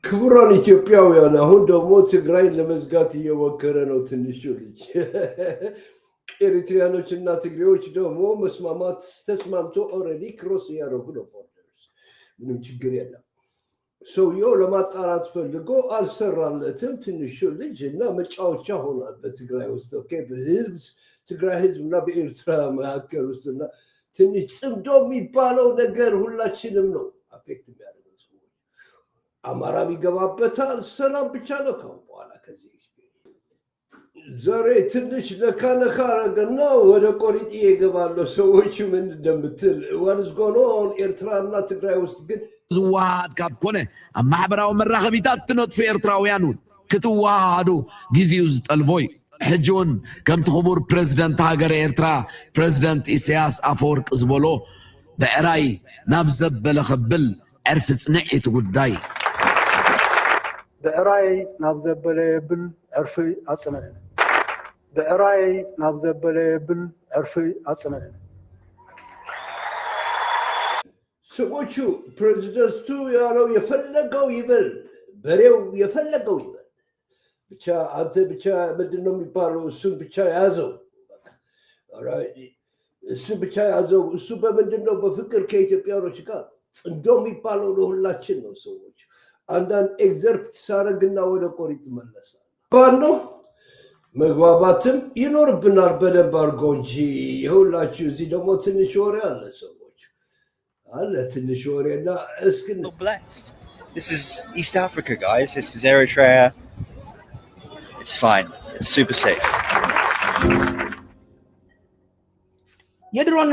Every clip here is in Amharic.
ክቡራን ኢትዮጵያውያን አሁን ደግሞ ትግራይን ለመዝጋት እየሞከረ ነው ትንሹ ልጅ። ኤሪትሪያኖች እና ትግሬዎች ደግሞ መስማማት ተስማምቶ ኦልሬዲ ክሮስ እያደረጉ ነው ቦርደርስ። ምንም ችግር የለም። ሰውየው ለማጣራት ፈልጎ አልሰራለትም ትንሹ ልጅ እና መጫወቻ ሆኗል በትግራይ ውስጥ። ኦኬ ትግራይ ህዝብ እና በኤርትራ መካከል ውስጥ እና ትንሽ ጽምዶ የሚባለው ነገር ሁላችንም ነው አፌክት የሚያደርገው። አማራ ይገባበታል። ሰላም ብቻ ነው ካሁን በኋላ። ከዚህ ዛሬ ትንሽ ነካ አረገና ወደ ቆሪጤ ይገባለው። ሰዎች ምን እንደምትል ዋትስ ጎን ኦን ኤርትራና ትግራይ ውስጥ ግን ዝዋሃድ ካብ ኮነ ኣብ ማሕበራዊ መራኸቢታት ትነጥፉ ኤርትራውያን ክትዋሃዱ ግዚኡ ዝጠልቦይ ሕጂ እውን ከምቲ ክቡር ፕረዚደንት ሃገረ ኤርትራ ፕረዚደንት ኢሳያስ ኣፈወርቂ ዝበሎ ብዕራይ ናብ ዘበለ ኽብል ዕርፊ ጽንዒት ጉዳይ ብዕራይ ናብ ዘበለ የብል ዕርፊ ኣጽንዕ ብዕራይ ናብ ዘበለ የብል ዕርፊ ኣጽንዕ ሰዎቹ ፕሬዚደንቱ ያለው የፈለገው ይበል፣ በሬው የፈለገው ይበል፣ ብቻ አንተ ብቻ ምንድነው የሚባለው? እሱን ብቻ ያዘው፣ እሱ ብቻ ያዘው። እሱ በምንድነው? በፍቅር ከኢትዮጵያኖች ጋር ጽንዶ የሚባለው ለሁላችን ነው። ሰዎች አንዳንድ ኤግዘርፕት ሳረግና ወደ ቆሪጥ መለሳል ባኖ መግባባትም ይኖርብናል በደንብ አድርጎ እንጂ የሁላችሁ እዚህ ደግሞ ትንሽ ወሬ አለ ሰዎች አለ ትንሽ ወሬና እስክን This is East Africa, guys. This is Eritrea. It's fine. It's super safe. የድሮን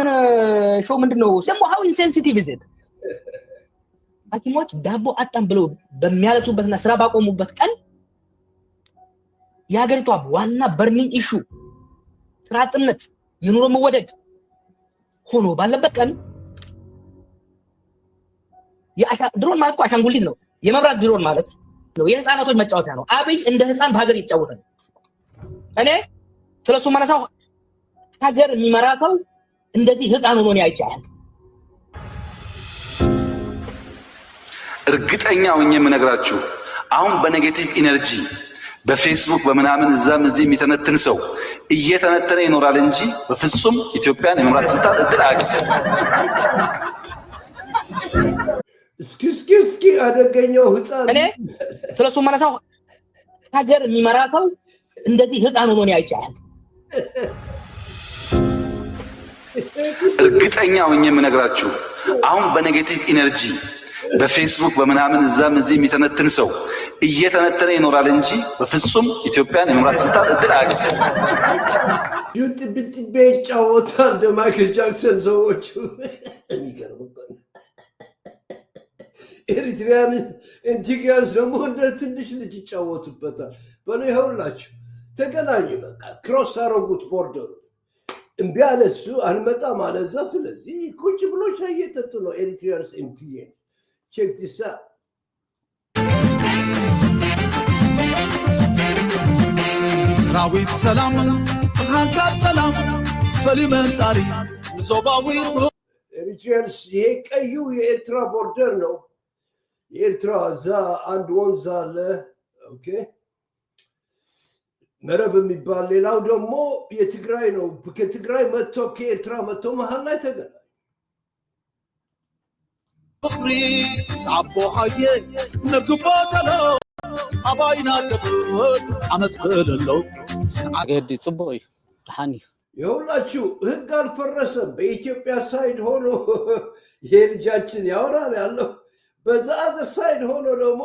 ሾው ምንድነው ደግሞ? how insensitive is it? ሐኪሞች ዳቦ አጣን ብለው በሚያለቅሱበትና ስራ ባቆሙበት ቀን የሀገሪቷ ዋና በርኒንግ ኢሹ ስራ አጥነት፣ የኑሮ መወደድ ሆኖ ባለበት ቀን ድሮን ማለት እኮ አሻንጉሊት ነው። የመብራት ድሮን ማለት ነው። የህፃናቶች መጫወቻ ነው። አብይ እንደ ህፃን በሀገር ይጫወተ ነው። እኔ ስለሱ ማነሳው ሀገር የሚመራ ሰው እንደዚህ ህፃን ሆኖ ነው አይቻል። እርግጠኛ ሆኜ የምነግራችሁ አሁን በኔጌቲቭ ኢነርጂ በፌስቡክ በምናምን እዛም እዚህ የሚተነትን ሰው እየተነተነ ይኖራል እንጂ በፍጹም ኢትዮጵያን የመምራት ስልጣን እድል አያገኝም። እስኪ አደገኛው ህፃን እኔ ስለሱ ማነሳው ሀገር የሚመራ ሰው እንደዚህ ህፃን ሆኖ ነው አይቻል። እርግጠኛ ሆኜ የምነግራችሁ አሁን በኔጌቲቭ ኢነርጂ በፌስቡክ በምናምን እዛም እዚህ የሚተነትን ሰው እየተነተነ ይኖራል እንጂ በፍጹም ኢትዮጵያን የመምራት ስልጣን እድል አያገኝም። ዩቲዩብ ይጫወታል እንደ ማይክል ጃክሰን ሰዎች የሚገርምበት ኤሪትሪያን ኢንቲግራንስ ደግሞ እንደ ትንሽ ልጅ ይጫወቱበታል። በሉ ይኸውላችሁ ተገናኙ፣ በቃ ክሮስ አረጉት ቦርደሩ። እምቢ አለ እሱ አልመጣም አለ እዛ። ስለዚህ ቁጭ ብሎ ሻይ እየጠጡ ነው ኤሪትሪያንስ ኢንቲግራን። ቼክ ዲስ አውት። ሰራዊት ሰላም ሀንካት ሰላም ፈሊመንጣሪ ዞባዊ ኤሪትሪያንስ ይሄ ቀዩ የኤርትራ ቦርደር ነው። የኤርትራ እዛ አንድ ወንዝ አለ። ኦኬ መረብ የሚባል ሌላው ደግሞ የትግራይ ነው። ከትግራይ መጥቶ ከኤርትራ መጥቶ መሀል ላይ ተገናኙ። ፍቅሪ ሳቦ ሀየ ነግባተሎ አባይና ደፍን አመስክልለው አገዲ ጽቡቅ እዩ ድሓኒ የሁላችሁ ህግ አልፈረሰም። በኢትዮጵያ ሳይድ ሆኖ የልጃችን ያወራል ያለው በዛ ሳይድ ሆኖ ደግሞ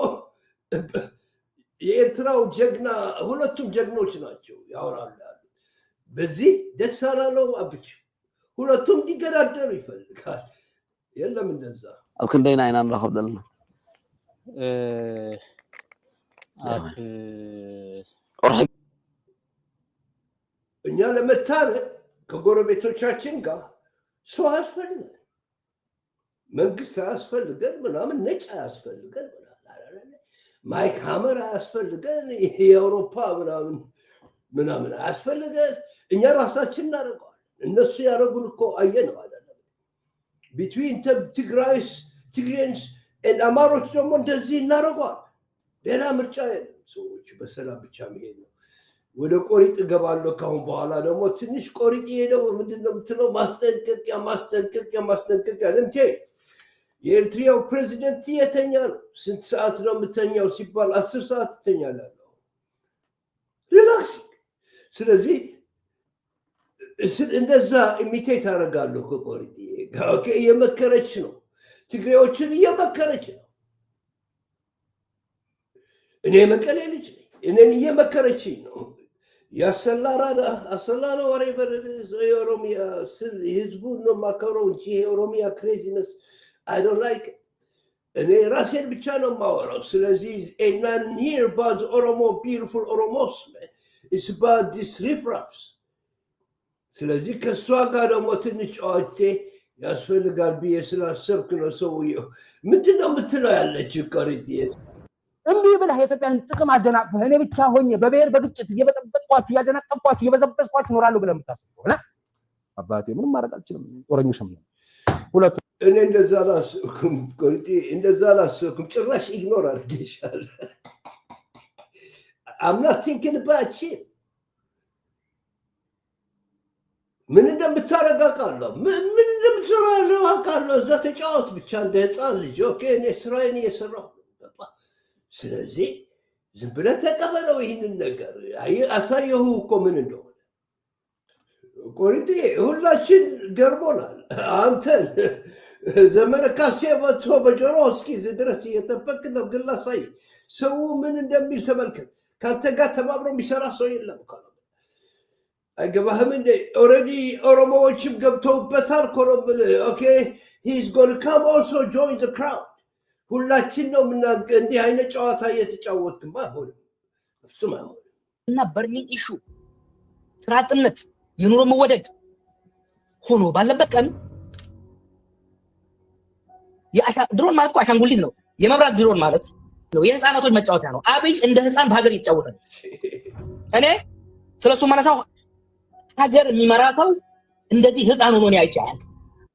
የኤርትራው ጀግና ሁለቱም ጀግኖች ናቸው ያወራሉ ያሉ። በዚህ ደስ አላለው አብች ሁለቱም እንዲገዳደሉ ይፈልጋል። የለም እንደዛ ኣብ ክንደይና ኢና ንረኸብ ዘለና እኛ ለመታረቅ ከጎረቤቶቻችን ጋር ሰው አያስፈልገን፣ መንግስት አያስፈልገን፣ ምናምን ነጭ አያስፈልገን፣ ማይክ ሀመር አያስፈልገን፣ የአውሮፓ ምናምን አያስፈልገን። እኛ ራሳችን እናደርገዋለን። እነሱ ያደረጉን እኮ አየነው አይደለም? ቢትዊን ትግራይስ ትግሬንስ አማሮች ደግሞ እንደዚህ እናደርገዋል። ሌላ ምርጫ የለም። ሰዎች በሰላም ብቻ መሄድ ነው። ወደ ቆሪጥ እገባለሁ ካሁን በኋላ ደግሞ ትንሽ ቆሪጥ ሄደው ምንድነው የምትለው ማስጠንቀቂያ ለምቼ የኤርትራው ፕሬዚደንት የተኛ ነው። ስንት ሰዓት ነው የምተኛው ሲባል 10 ሰዓት ትተኛለህ። ሪላክስ። ስለዚህ እንደዛ ኢሚቴት አደርጋለሁ ከቆሪጥ ኦኬ እየመከረች ነው። ትግሬዎችን እየመከረች ነው። እኔ መቀሌ ልጅ ነኝ። እኔን እየመከረችኝ ነው። አሰላ ነው ወሬ የኦሮሚያ ህዝቡን ነው የማከብረው እንጂ የኦሮሚያ ክሬዚነስ I don't like it. እኔ ራሴን ብቻ ነው የማወራው። ስለዚህ not here about Oromo, beautiful Oromos, man. It's about these riffraffs. ስለዚህ ከእሷ ጋር ደግሞ ትንሽ ጨዋቴ ያስፈልጋል ብዬ ስላሰብክ ነው። ሰውየው ምንድን ነው የምትለው ያለችው ቆሪጥ? እምቢ ብለህ የኢትዮጵያን ጥቅም አደናቅፈህ እኔ ብቻ ሆኜ በብሔር በግጭት እየበጠበጥኳችሁ እያደናቀፍኳችሁ እየበዘበዝኳችሁ እኖራለሁ ብለህ የምታስበው እና አባቴ ምንም ማድረግ አልችልም። ጦረኞሽም ነው ሁለቱ። እኔ እንደዛ አላሰብኩም ቆሪጥ፣ እንደዛ አላሰብኩም። ጭራሽ ኢግኖር አድርጌሻለሁ። I'm not thinking about you. ምን እንደምታረጋ ቃለሁ ምን እንደምትሰራ አውቃለሁ። እዛ ተጫወት ብቻ እንደ ህፃን ልጅ። ኦኬ እኔ ስራዬን እየሰራሁ ነው። ስለዚህ ዝም ብለህ ተቀበለው ይህንን ነገር። አሳየሁ እኮ ምን እንደሆነ ቆሪጥ። ሁላችን ገርሞናል። አንተን ዘመነ ካሴ መጥቶ በጆሮ እስኪ ድረስ እየጠበቅ ነው። ግን ላሳይ ሰው ምን እንደሚል ተመልከት። ከአንተ ጋር ተባብሮ የሚሰራ ሰው የለም እኮ ነው። አይገባህም እንዴ? ኦልሬዲ ኦሮሞዎችም ገብተውበታል እኮ ነው የምልህ። ኦኬ he's going to come also join the crowd። ሁላችን ነው እንዲህ አይነት ጨዋታ እየተጫወትክማ አይሆንም፣ ፍጹም አይሆንም። እና በርኒንግ ኢሹ ስራ አጥነት፣ የኑሮ መወደድ ሆኖ ባለበት ቀን ድሮን ማለት እኮ አሻንጉሊት ነው። የመብራት ድሮን ማለት ነው የህፃናቶች መጫወቻ ነው። አብይ እንደ ህፃን በሀገር ይጫወታል። እኔ ስለሱ ማነሳው ሀገር የሚመራ ሰው እንደዚህ ህፃን ሆኖ ነው አይቻል።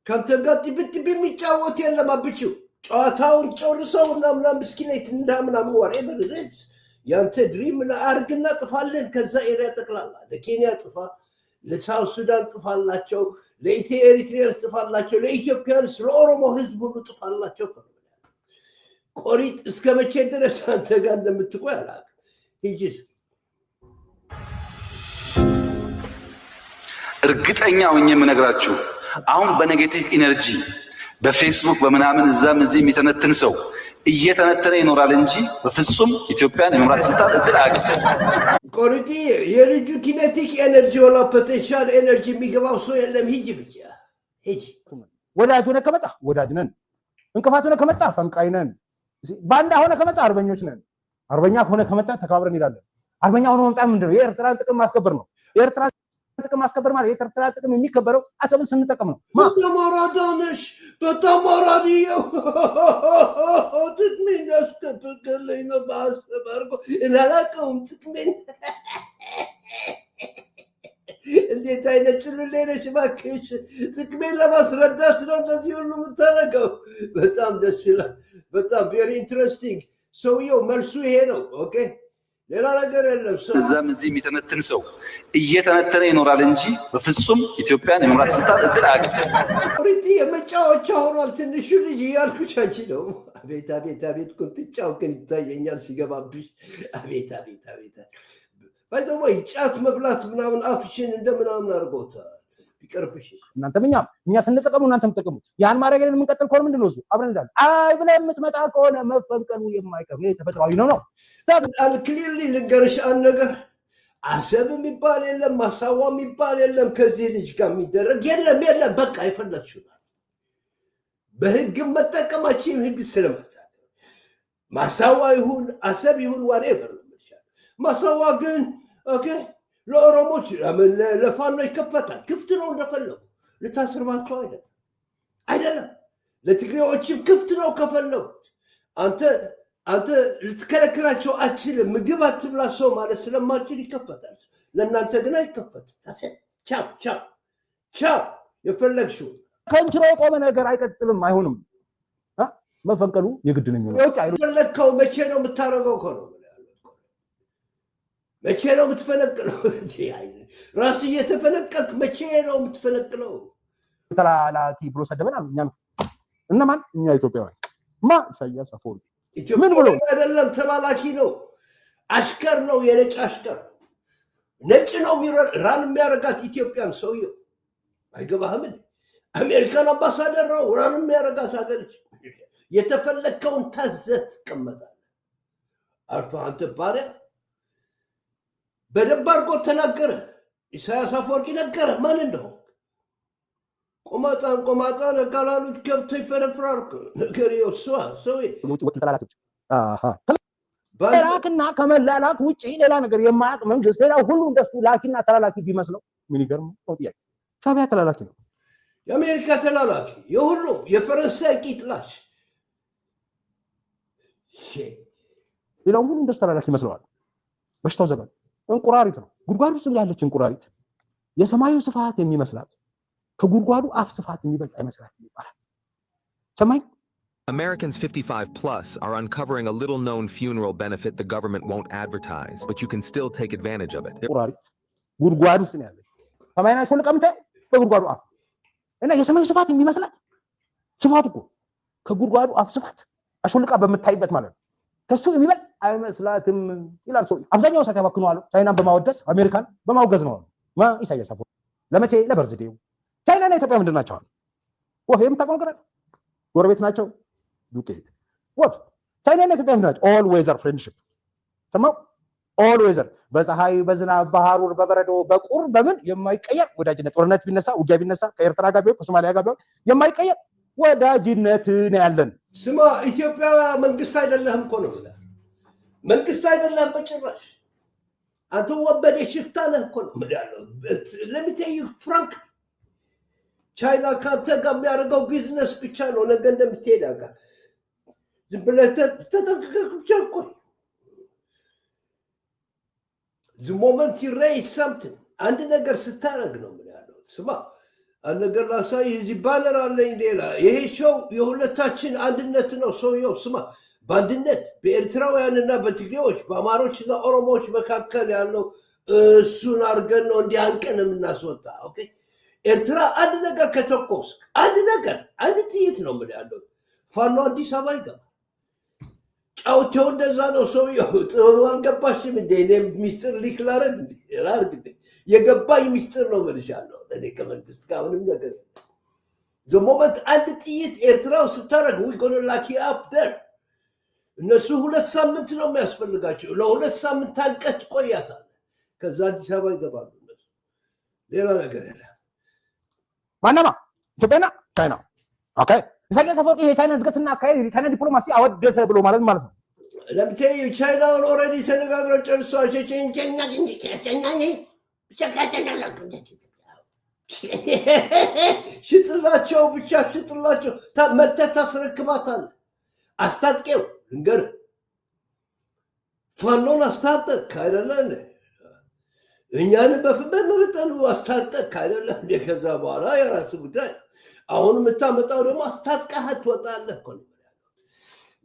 ከአንተ ጋር ጥብጥብ የሚጫወት የለም። አብችው ጨዋታውን ጨርሰው ምናምን ብስክሌት ምናምን ወሬ በርዝ ያንተ ድሪም አርግና ጥፋለን። ከዛ ኤሪያ ጠቅላላ ለኬንያ ጥፋ፣ ለሳውት ሱዳን ጥፋላቸው፣ ለኤሪትሪያ ጥፋላቸው፣ ለኢትዮጵያንስ ለኦሮሞ ህዝብ ሁሉ ጥፋላቸው። ቆሪጥ እስከ መቼ ድረስ አንተ ጋር እንደምትቆይ አላውቅም። ሂጂስ እርግጠኛ ሆኜ የምነግራችሁ አሁን በኔጌቲቭ ኢነርጂ በፌስቡክ በምናምን እዛም እዚህ የሚተነትን ሰው እየተነተነ ይኖራል እንጂ በፍጹም ኢትዮጵያን የመምራት ስልጣን እድል አያውቅም። ቆሪጥ የልጁ ኪኔቲክ ኤነርጂ ወላ ፖቴንሻል ኤነርጂ የሚገባው ሰው የለም። ሂጂ ብቻ ሂጂ። ወዳጅ ሆነ ከመጣ ወዳጅ ነን፣ እንቅፋት ሆነ ከመጣ ፈንቃይ ነን፣ ባንዳ ሆነ ከመጣ አርበኞች ነን። አርበኛ ሆነ ከመጣ ተካብረን እንሄዳለን። አርበኛ ሆነ መምጣት ምንድነው? የኤርትራን ጥቅም ማስከበር ነው። የኤርትራ ጥቅም ማስከበር ማለት የኤርትራ ጥቅም የሚከበረው አሰብን ስንጠቀም ነው። በተማራዳነሽ በተማራዲው ጥቅሜን ያስከብርልኝ ነው። በአሰብ አድርጎ እናላቀውም ጥቅሜን። እንዴት አይነት ጭልሌ ነሽ እባክሽ! ጥቅሜን ለማስረዳት ነው እንደዚህ ሁሉ የምታደርገው። በጣም ደስ ይላል። በጣም ቬሪ ኢንትረስቲንግ። ሰውየው መልሱ ይሄ ነው። ኦኬ ሌላ ነገር የለም። እዛም እዚህ የሚተነትን ሰው እየተነተነ ይኖራል እንጂ በፍጹም ኢትዮጵያን የመምራት ስልጣን እድል አያውቅም። ቆሪጥ የመጫወቻ ሆኗል ትንሹ ልጅ እያልኩሽ አንቺ ነው። አቤት አቤት አቤት ቁንጥጫው ግን ይታየኛል ሲገባብሽ። አቤት አቤት አቤት ባይዘወይ ጫት መብላት ምናምን አፍሽን እንደምናምን አድርጎታል። ቢቀርብሽ እናንተም እኛ ስንጠቀሙ እናንተም ተጠቀሙ። ያን ማድረግ የምንቀጥል ከሆነ ምንድነው እሱ አብረን እንዳለ አይ ብለህ የምትመጣ ከሆነ መፈንቀሉ የማይቀር ይሄ ተፈጥሯዊ ነው። ክሊርሊ ልንገርሽ አንድ ነገር፣ አሰብ የሚባል የለም፣ ማሳዋ የሚባል የለም። ከዚህ ልጅ ጋር የሚደረግ የለም። በቃ የፈለግሽው በህግም መጠቀማችን ህግ ስለመታ ማሳዋ ይሁን አሰብ ይሁን ዋሬቨር ማሳዋ ግን ኦኬ ለኦሮሞች ለፋኖ ይከፈታል። ክፍት ነው እንደፈለጉ። ልታስርባቸው አይደለም። ለትግሬዎችም ክፍት ነው ከፈለጉት። አንተ ልትከለክላቸው አችልም። ምግብ አትብላ ሰው ማለት ስለማችል ይከፈታል። ለእናንተ ግን አይከፈትም። ቻው የፈለግሽው ከንችሮ የቆመ ነገር አይቀጥልም፣ አይሆንም። መፈንቀሉ የግድ ነው የሚሆነው። የውጭ ኃይሎች ፈለከው መቼ ነው የምታረገው እኮ ነው መቼ ነው የምትፈነቅለው? ራስ እየተፈነቀልክ መቼ ነው የምትፈነቅለው? ተላላኪ ብሎ ሰደበን አሉ። እኛም እነማን? እኛ ኢትዮጵያውያን ኢሳያስ አፈወርቂ ምን ብሎ አይደለም ተላላኪ ነው፣ አሽከር ነው፣ የነጭ አሽከር ነጭ ነው ራን የሚያረጋት ኢትዮጵያን ሰውየው አይገባህም? አሜሪካን አምባሳደር ነው ራን የሚያረጋት ሀገር የተፈለከውን ታዘት ትቀመጣለህ። አርፋ አንተ ባሪያ በደንብ አድርጎ ተናገረ። ኢሳያስ አፈወርቂ ነገረ ማን እንደሆነ ቆማጣን ነጋላሉት ገብቶ ይፈረፍራል ነገር ይወስዋ ሰውዬ ከላክና ከመላላክ ውጪ ሌላ ነገር የማያውቅ መንግስት ሌላው ሁሉ እንደሱ ላኪና ተላላኪ ቢመስለው ምን ይገርም ነው? ጥያቄ ሻዕቢያ ተላላኪ ነው፣ የአሜሪካ ተላላኪ፣ የሁሉም የፈረንሳይ ቂጥላሽ ሌላው ሁሉ እንደሱ ተላላኪ ይመስለዋል። በሽታው ዘመን እንቁራሪት ነው። ጉድጓድ ውስጥ ያለች እንቁራሪት የሰማዩ ስፋት የሚመስላት ከጉድጓዱ አፍ ስፋት የሚበልጥ አይመስላት ይባላል። ሰማይ Americans 55 plus are uncovering a little known funeral benefit the government won't advertise, but you can still take advantage of it. እንቁራሪት ጉድጓድ ውስጥ ነው ያለች። ሰማይና ሾልቀምተ በጉድጓዱ አፍ እና የሰማዩ ስፋት የሚመስላት ስፋቱ እኮ ከጉድጓዱ አፍ ስፋት አሾልቃ በምታይበት ማለት ነው። ከሱ የሚበልጥ አይመስላትም ይላል ሰው። አብዛኛው ሰዓት ያባክነዋል ቻይናን በማወደስ አሜሪካን በማውገዝ ነው። ኢሳያስ አፈወርቂ ለመቼ ለበርዝዴው ቻይናና ኢትዮጵያ ምንድን ናቸው? ወፍ የምታውቀው ነገር ጎረቤት ናቸው። ዱቄት ወፍ ቻይናና ኢትዮጵያ ምንድን ናቸው? ኦል ዌዘር ፍሬንድሺፕ ሰማው። ኦል ዌዘር በፀሐይ በዝናብ በሐሩር በበረዶ በቁር በምን የማይቀየር ወዳጅነት። ጦርነት ቢነሳ ውጊያ ቢነሳ ከኤርትራ ጋር ቢሆን ከሶማሊያ ጋር ቢሆን የማይቀየር ወዳጅነት ነው ያለን። ስማ ኢትዮጵያ መንግስት አይደለህም እኮ ነው ብለህ መንግስት አይደለህም በጭራሽ። አንተ ወበዴ ሽፍታ ነህ እኮ ነው ያለው። ለሚቴዩ ፍራንክ ቻይና ካንተ ጋር የሚያደርገው ቢዝነስ ብቻ ነው። ነገ እንደምትሄድ ያውቃል። ዝም ብለህ ተጠንቅቀህ ብቻ እኮ the moment you raise something አንድ ነገር ስታረግ ነው ምን ያለው። ስማ አንድ ነገር ላሳይ። እዚህ ባነር አለኝ ሌላ። ይሄ ሾው የሁለታችን አንድነት ነው። ሰውየው ስማ በአንድነት በኤርትራውያንና በትግሬዎች በአማሮችና ኦሮሞዎች መካከል ያለው እሱን አድርገን ነው እንዲያንቀን የምናስወጣ። ኦኬ ኤርትራ አንድ ነገር ከተኮስክ አንድ ነገር አንድ ጥይት ነው ምን ያለው። ፋኖ አዲስ አበባ ይገባል። ጫውቴው እንደዛ ነው። ሰውየው ጥሩ አልገባሽም እንዴ? እኔ ሚስጥር ሊክላረግ እንዴ? የገባኝ ሚስጥር ነው መልሻለሁ። እኔ ከመንግስት ጋር ምንም ነገር ዘሞመንት አንድ ጥይት ኤርትራው ስታረግ we gonna lock you up there። እነሱ 2 ሳምንት ነው የሚያስፈልጋቸው። ለ2 ሳምንት ታንቀት ቆያታል። ከዛ አዲስ አበባ ይገባሉ እነሱ። ሌላ ነገር የለም። ማነማ ኢትዮጵያና ቻይና። ኦኬ ኢሳያስ አፈወርቂ የቻይና እድገትና አካሄድ የቻይና ዲፕሎማሲ አወደሰ ብሎ ማለት ነው። ለምሳሌ ቻይናውን ኦልሬዲ ተነጋግረው ጨርሰዋል። ሽጥላቸው ብቻ ሽጥላቸው። መተህ ታስረክባታለህ። አስታጥቄው ልንገርህ ፋኖን አስታጠቅ አይደለ እንዴ? እኛን በመጠኑ አስታጠቅ አይደለ እንዴ? ከዛ በኋላ የራሱ ጉዳይ። አሁን የምታመጣው ደግሞ አስታጥቃህ ትወጣለህ እኮ ነው።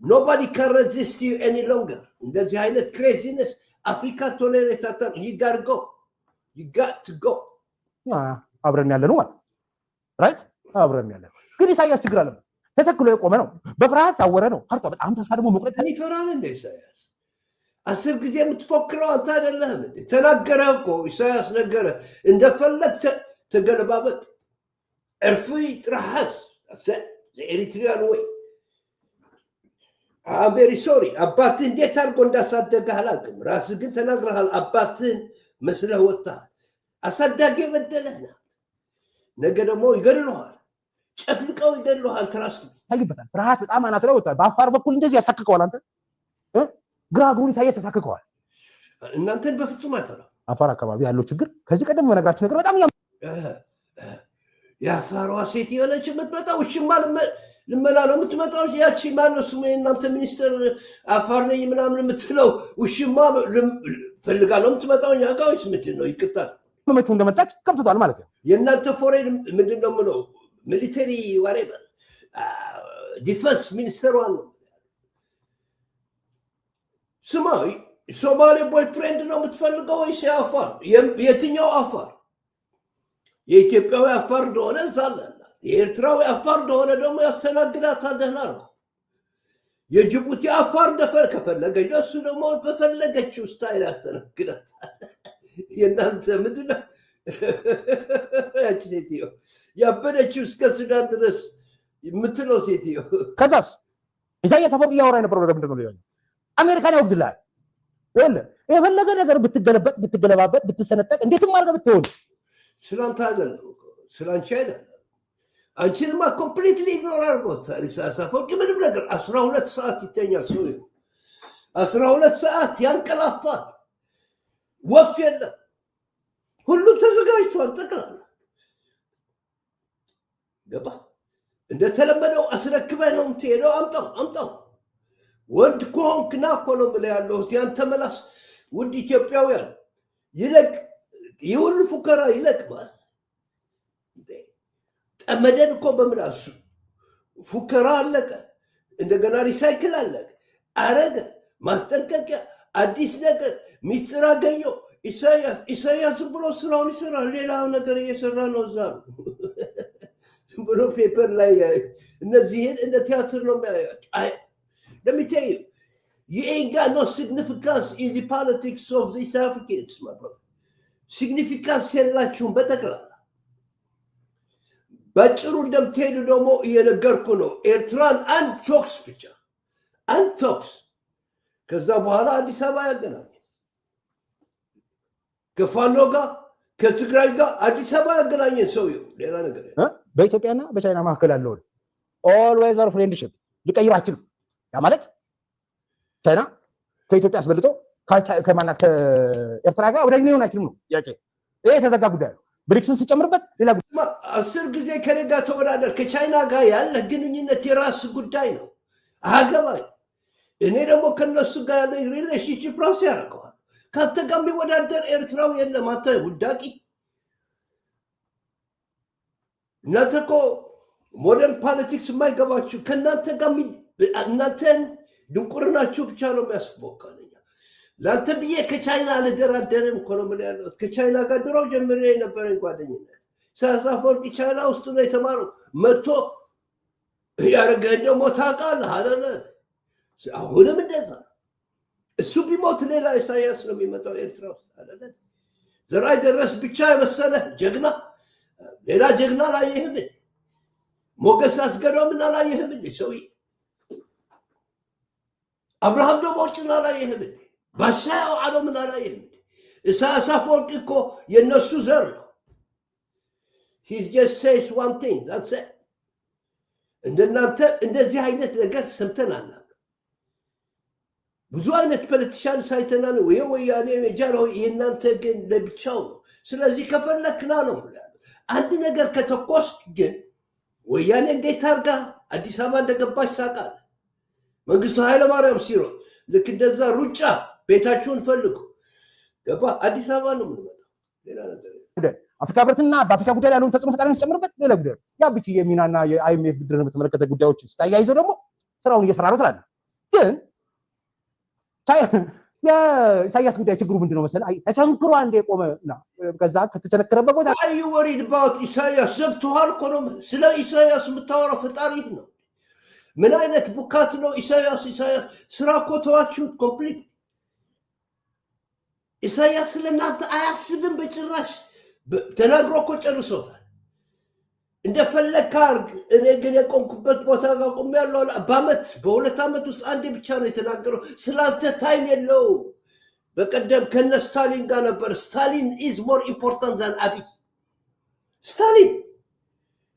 nobody can resist you any longer። እንደዚህ አይነት ክሬዚነስ አፍሪካ ቶሌሬት አታር you got to go። አብረን ያለ ነው ማለት ራይት። አብረን ያለ ግን ኢሳያስ ችግር አለበት። ተቸክሎ የቆመ ነው። በፍርሃት ታወረ ነው። ፈርቶ በጣም ተስፋ ደግሞ መቁረጥ ይፈራል እንደ ኢሳያስ 10 ጊዜ የምትፎክረው አንተ አይደለህም እንዴ? ተናገረ እኮ ኢሳያስ ነገረ። እንደፈለግ ተገለባበጥ እርፍይ ጥራሐስ ኤሪትሪያን ወይ አቤሪ ሶሪ። አባትህ እንዴት አድርጎ እንዳሳደገህ አላውቅም። ራስህ ግን ተናግረሃል። አባትህን መስለህ ወጥተሃል። አሳዳጊ የበደለህ ናት። ነገ ደግሞ ይገድሉሃል፣ ጨፍልቀው ይገድሉሃል። ትራስ ታይበታል። ፍርሃት በጣም አናት ላይ ወጣ። በአፋር በኩል እንደዚህ ያሳክከዋል። አንተ ግራ እግሩን ኢሳያስ ያሳክከዋል። እናንተን በፍጹም አይፈራም። አፋር አካባቢ ያለው ችግር ከዚህ ቀደም በነገራችሁ ነገር በጣም የአፋሯ ሴት የሆነች የምትመጣው ውሽማ ልመላ ነው የምትመጣው። ያቺ ማነው ስሙ የእናንተ ሚኒስትር አፋር ነኝ ምናምን የምትለው ውሽማ ፈልጋ ነው የምትመጣው እኛ ጋር ወይስ ምንድን ነው? ይቅርታል መመቹ እንደመጣች ገብቶታል ማለት ነው። የእናንተ ፎሬን ምንድን ነው የምለው ሚሊተሪ ዋሬቨር ዲፌንስ ሚኒስተሯን ነው ስማይ ሶማሌ ቦይፍሬንድ ነው የምትፈልገው ወይስ የአፋር የትኛው አፋር የኢትዮጵያዊ አፋር እንደሆነ ዛላላት የኤርትራዊ አፋር እንደሆነ ደግሞ ያስተናግዳታል ደህና ነው የጅቡቲ አፋር ከፈለገች እሱ ደግሞ በፈለገችው ስታይል ያስተናግዳታል የእናንተ ምንድን ነው ያቺ ሴትዮ ያበደችው እስከ ሱዳን ድረስ የምትለው ሴትዮ ከዛስ ኢሳያስ አፈወርቂ እያወራ የነበረው ምንድን ነው ሊሆን አሜሪካን ያወግዝልሃል ይኸውልህ የፈለገ ነገር ብትገለበጥ ብትገለባበጥ ብትሰነጠቅ እንዴትም አድርገህ ብትሆን ስላንተ አይደለም ስላንቺ አይደለም አንቺንማ ኮምፕሊትሊ ኢግኖር አድርጎታል ኢሳያስ አፈወርቂ ምንም ነገር 12 ሰዓት ይተኛል ሰውዬው 12 ሰዓት ያንቀላፋል ወፍ የለም ሁሉም ተዘጋጅቷል ጠቅላላ ገባ እንደተለመደው አስረክበህ ነው የምትሄደው አምጣው ወንድ ከሆንክ ና እኮ ነው ብለህ ያለሁት ያንተ መላስ ውድ ኢትዮጵያውያን ይለቅ የሁሉ ፉከራ ይለቅ ማለት ጠመደን እኮ በምላሱ ፉከራ አለቀ እንደገና ሪሳይክል አለቀ አረገ ማስጠንቀቂያ አዲስ ነገር ሚስጥር አገኘው ኢሳያስ ብሎ ስራውን ይሰራል ሌላ ነገር እየሰራ ነው እዛ ብሎ ፔፐር ላይ እነዚህን እንደ ቲያትር ነው የሚያያቸው Let me tell you, you ain't got no significance in the politics of the East Africans, my brother. Significance የላችሁም በጠቅላላ ባጭሩ እንደምትሄዱ ደግሞ እየነገርኩ ነው ኤርትራን አንድ ቶክስ ብቻ አንድ ቶክስ ከዛ በኋላ አዲስ አበባ ያገናኝ ከፋኖ ጋር ከትግራይ ጋር አዲስ አበባ ያገናኘን ሰውየው ሌላ ነገር በኢትዮጵያና በቻይና መካከል ያለውን ኦልዌይዝ አር ፍሬንድሺፕ ሊቀይር አይችልም ያ ማለት ቻይና ከኢትዮጵያ አስበልጦ ከማናት ከኤርትራ ጋር ወዳጅ ሊሆን አይችልም ነው ጥያቄ ይሄ የተዘጋ ጉዳይ ነው ብሪክስን ሲጨምርበት ሌላ ጉዳይ 10 ጊዜ ከነጋ ተወዳደር ከቻይና ጋር ያለ ግንኙነት የራስ ጉዳይ ነው አገባኝ እኔ ደግሞ ከነሱ ጋር ያለ ሪሌሽንሺፕ ራስ ያደርገዋል ካንተ ጋር የሚወዳደር ኤርትራው የለም አንተ ውዳቂ እናንተ እኮ ሞደርን ፖለቲክስ የማይገባችሁ ከእናንተ ጋር እናንተን ድንቁርናችሁ ብቻ ነው የሚያስቦካለኛ ለአንተ ብዬ ከቻይና አልደራደርም እኮ ነው የምልህ ያለሁት ከቻይና ጋር ድሮ ጀምሬ የነበረኝ ጓደኝነት ኢሳያስ አፈወርቂ ቻይና ውስጥ ነው የተማረው መጥቶ ያደረገህን ደግሞ ታውቃለህ አይደለ አሁንም እንደዛ እሱ ቢሞት ሌላ ኢሳያስ ነው የሚመጣው ኤርትራ ውስጥ አይደለ ዘራይ ደረስ ብቻ የመሰለህ ጀግና ሌላ ጀግና አላየህም ሞገስ አስገዶምን አላየህም ሰውዬ አብርሃም ደግሞ ጭና አላየህም ባሻው ዓለምን አላየህም ኢሳያስ አፈወርቂ እኮ የነሱ ዘር ነው he just says one thing that's it እንደናንተ እንደዚህ አይነት ነገር ሰምተናል ብዙ አይነት ፖለቲሻን ሳይተናል ወያኔ የጃሮ የናንተ ግን ለብቻው ስለዚህ ከፈለክና ነው አንድ ነገር ከተቆስ ግን ወያኔ እንዴት አርጋ አዲስ አበባ እንደገባች ታውቃለህ መንግስቱ ኃይለ ማርያም ሲሮ ልክ እንደዛ ሩጫ ቤታችሁን ፈልጉ ገባ አዲስ አበባ ነው የምንመጣው ሌላ ነገር አፍሪካ ህብረትና በአፍሪካ ጉዳይ ያለውን ተጽዕኖ ፈጣሪነት ጨምርበት ሌላ ጉዳይ ያ ብቻ የሚናና የአይኤምኤፍ ብድርን በተመለከተ ጉዳዮች ስታያይዘው ደግሞ ስራውን እየሰራ ነው ትላለህ ግን የኢሳያስ ጉዳይ ችግሩ ምንድነው መሰለህ ተቸንክሮ አንዴ ቆመና ከዛ ከተቸነከረበት ቦታ አዩ ወሪድ ባውት ኢሳያስ ዘግቶሃል እኮ ነው ስለ ኢሳያስ የምታወራው ፈጣሪ ነው ምን አይነት ቡካት ነው ኢሳያስ ስራ እኮ ተዋችሁት ኮምፕሊት ኢሳያስ ስለናንተ አያስብም በጭራሽ ተናግሮ እኮ ጨርሶታል እንደፈለክ አርግ እኔ ግን የቆምኩበት ቦታ ጋር ቆሜያለሁ በአመት በሁለት አመት ውስጥ አንዴ ብቻ ነው የተናገረው ስላንተ ታይም የለው በቀደም ከነ ስታሊን ጋር ነበር ስታሊን is more important than አብይ ስታሊን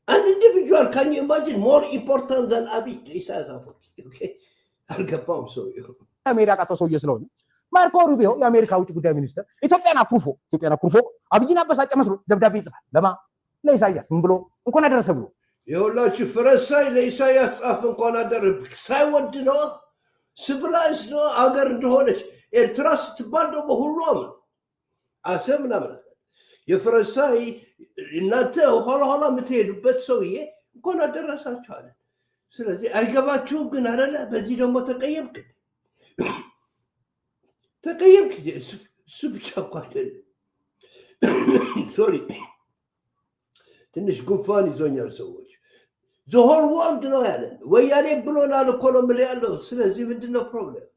an individual can you imagine more important than አብይ ኢሳያስ አፈወርቂ okay አልገባም ሰውዬው አሜሪካ ቃጠው ሰውዬ ስለሆነ ማርኮ ሩቢዮ የአሜሪካ ውጭ ጉዳይ ሚኒስትር ኢትዮጵያን አኩርፎ አብይን አበሳጨ መስሎ ደብዳቤ ይጽፋል ለማ ለኢሳያስ ምን ብሎ እንኳን አደረሰ ብሎ የሁላችሁ ፈረንሳይ ለኢሳያስ ጻፍ እንኳን አደረሰ ሳይወድ ነው ሲቪላይዝ ነው አገር እንደሆነች ኤርትራ ስትባል ደግሞ ሁሉም አሰምና ማለት የፈረንሳይ እናንተ ኋላ የምትሄዱበት ሰውዬ እንኳን አደረሳችሁ አለ ስለዚህ አይገባችሁም ግን አይደለ? በዚህ ደግሞ ተቀየምክ እሱ ብቻ እኮ አይደለም። ሶሪ ትንሽ ጉንፋን ይዞኛል ሰዎች። ዘሆል ወርልድ ነው ያለን ወያኔ ብሎናል እኮ ነው የምልህ ያለው። ስለዚህ ምንድን ነው ፕሮብሌም?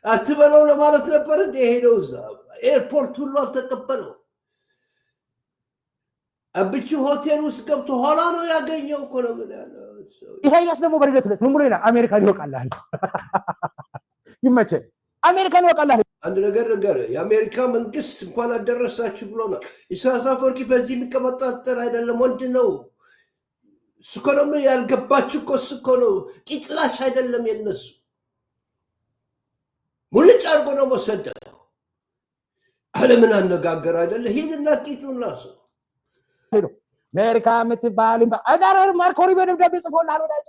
አትበለው ለማለት ነበር እንደ ሄደው እዛ ኤርፖርት ሁሉ አልተቀበለው። አብቹ ሆቴል ውስጥ ገብቶ ኋላ ነው ያገኘው እኮ ነው የምልህ ያለው። ኢሳያስ ደግሞ በርገት ምን ብሎ ይላል? አሜሪካን ይወቃላል። ይመቸህ አሜሪካን ይወቃላል። አንድ ነገር የአሜሪካ መንግስት እንኳን አደረሳችሁ ብሎናል። ኢሳያስ አፈወርቂ በዚህ የሚቀመጣጠር አይደለም፣ ወንድ ነው። እሱ እኮ ነው ያልገባችሁ እኮ እሱ እኮ ነው። ቂጥላሽ አይደለም የነሱ ሙልጭ አድርጎ ነው መሰደው። ዓለምን አነጋገር አይደለ? ሂድና ቂጡን ላሱ አሜሪካ የምትባል አዳር ማርኮ ሩቢዮ ደብዳቤ ጽፎልሃል ወዳጄ።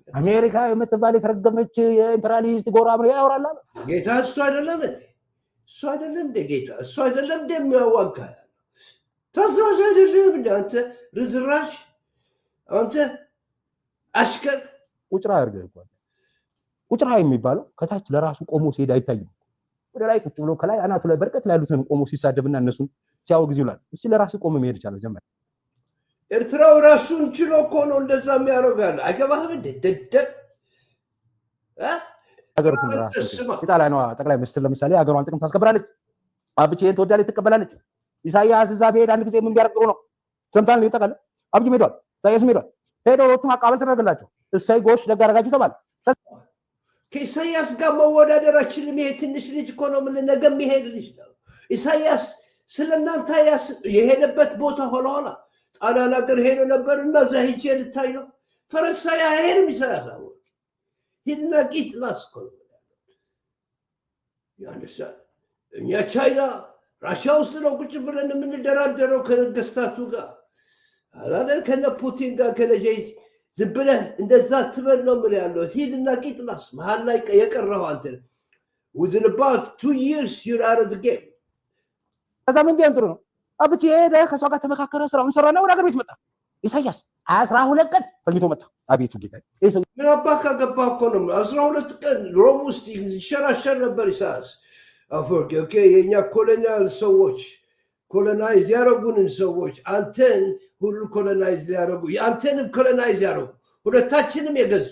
አሜሪካ የምትባል የተረገመች የኢምፔሪያሊስት ጎራ ምን ያወራል? ጌታ እሱ አይደለም እንደ ጌታ እሱ አይደለም እንደሚያዋጋ ታዛዥ አይደለም እንደ አንተ ርዝራሽ አንተ አሽከር ቁጭራ ያርገህ እንኳን ቁጭራ የሚባለው ከታች ለራሱ ቆሞ ሲሄድ አይታይም። ወደ ላይ ቁጭ ብሎ ከላይ አናቱ ላይ በርቀት ላይ ያሉትን ቆሞ ሲሳደብና እነሱን ሲያወግዝ ይውላል። እስቲ ለራሱ ቆሞ መሄድ ይቻላል ጀመረ። ኤርትራው ራሱን ችሎ እኮ ነው እንደዛ የሚያደርጋል። አይገባህም እንዴ ደደብ ሀገሪቱን ራሱ ኢጣሊያኗ ጠቅላይ ሚኒስትር ለምሳሌ ሀገሯን ጥቅም ታስከብራለች። አብቼ ይሄን ትወዳለች፣ ትቀበላለች። ኢሳያስ እዛ ቢሄድ አንድ ጊዜ ምን ቢያደርግ ጥሩ ነው? ሰምታል ይጠቃል። አብጅም ሄዷል፣ ኢሳያስም ሄዷል። ሄደው ሁለቱም አቀባበል ተደረገላቸው። እሰይ ጎሽ ደግ አደረጋችሁ ተባለ። ከኢሳያስ ጋር መወዳደር አችልም። ይሄ ትንሽ ልጅ እኮ ነው። ምን ነገ የሚሄድ ልጅ ነው ኢሳያስ። ስለእናንተ የሄደበት ቦታ ኋላ ጣሊያን ሀገር ሄዶ ነበር እና እዛ ሂጄ ልታይ ነው። ፈረንሳይ አይሄድም ኢሳያስ። ሂድና ቂጥ ላስ እኮ ነው ያንሳል። እኛ ቻይና ራሽያ ውስጥ ነው ቁጭ ብለን የምንደራደረው ከነገስታቱ ጋር አላለ ከነ ፑቲን ጋር ከነጀይ ዝም ብለህ እንደዛ ትበል ነው ምን ያለው። ሂድና ቂጥ ላስ መሀል ላይ የቀረው አንተ within about 2 years you're out of the game። ከዛ ምን ቢሆን ጥሩ ነው? አብቼ ሄደ ከሷ ጋር ተመካከረ፣ ስራውን ሰራና ወደ ሀገር ቤት መጣ። ኢሳያስ 12 ቀን ተኝቶ መጣ። አቤቱ ጌታ ምን አባካ ገባ እኮ ነው 12 ቀን ሮም ውስጥ ይሸራሸር ነበር ኢሳያስ አፈወርቂ። ኦኬ የኛ ኮሎኒያል ሰዎች ኮሎናይዝ ያረጉንን ሰዎች አንተን ሁሉ ኮሎናይዝ ሊያረጉ አንተንም ኮሎናይዝ ያረጉ ሁለታችንም የገዙ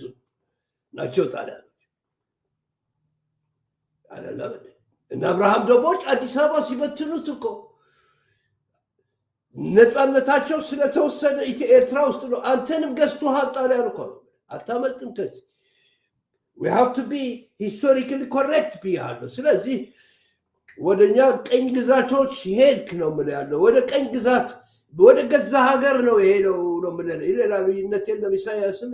ናቸው ጣሊያኖች አይደለም። እና አብርሃም ደቦጭ አዲስ አበባ ሲበትኑት እኮ ነፃነታቸው ስለተወሰነ ኤርትራ ውስጥ ነው። አንተንም ገዝቶሃል ጣሊያን እኮ ነው። አታመልጥም ከዚህ we have to be historically correct ብያለሁ። ስለዚህ ወደኛ ቀኝ ግዛቶች ሄድክ ነው ምን ያለው። ወደ ቀኝ ግዛት ወደ ገዛ ሀገር ነው የሄደው ነው ምን ሌላ ልዩነት የለም። ኢሳያስም